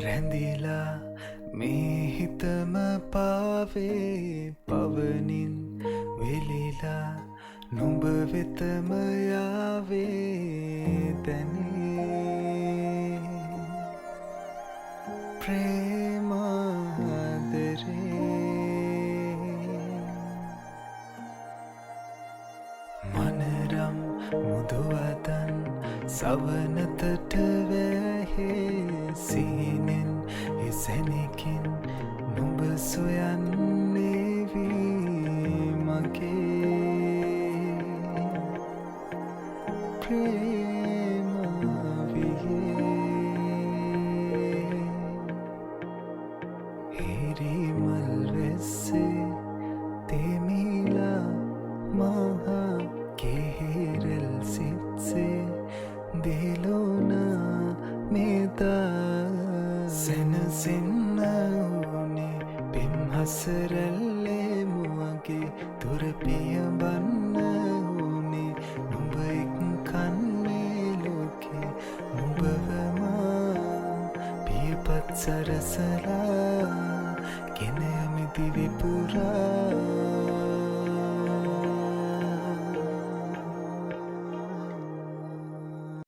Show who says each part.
Speaker 1: රැඳිලා මේ හිතම පාවේ පවනින් වෙලිලා නුඹ වෙතම යාවේ දැනේ ප්‍රේමාදරේ මනරම් මුදුවදන් සවනතට වැහේ සීනෙන් එසැනකින් නුඹ සොයන්නේ වී මගේ ප්‍රේමවියේ හිරිමල් වෙස්සේ තෙමිලා මහා කෙහෙරල් සිත්සේ දෙලෝනා මේතා සැනසෙන්න ඕනේ පෙම්හසරැල්ලේ මුවගේ තුරපියබන්න ඕනේ නුඹ එක් කන්නේ ලෝකේ නුඹවමා පියපත් සරසලා ගෙනයමි දිවිප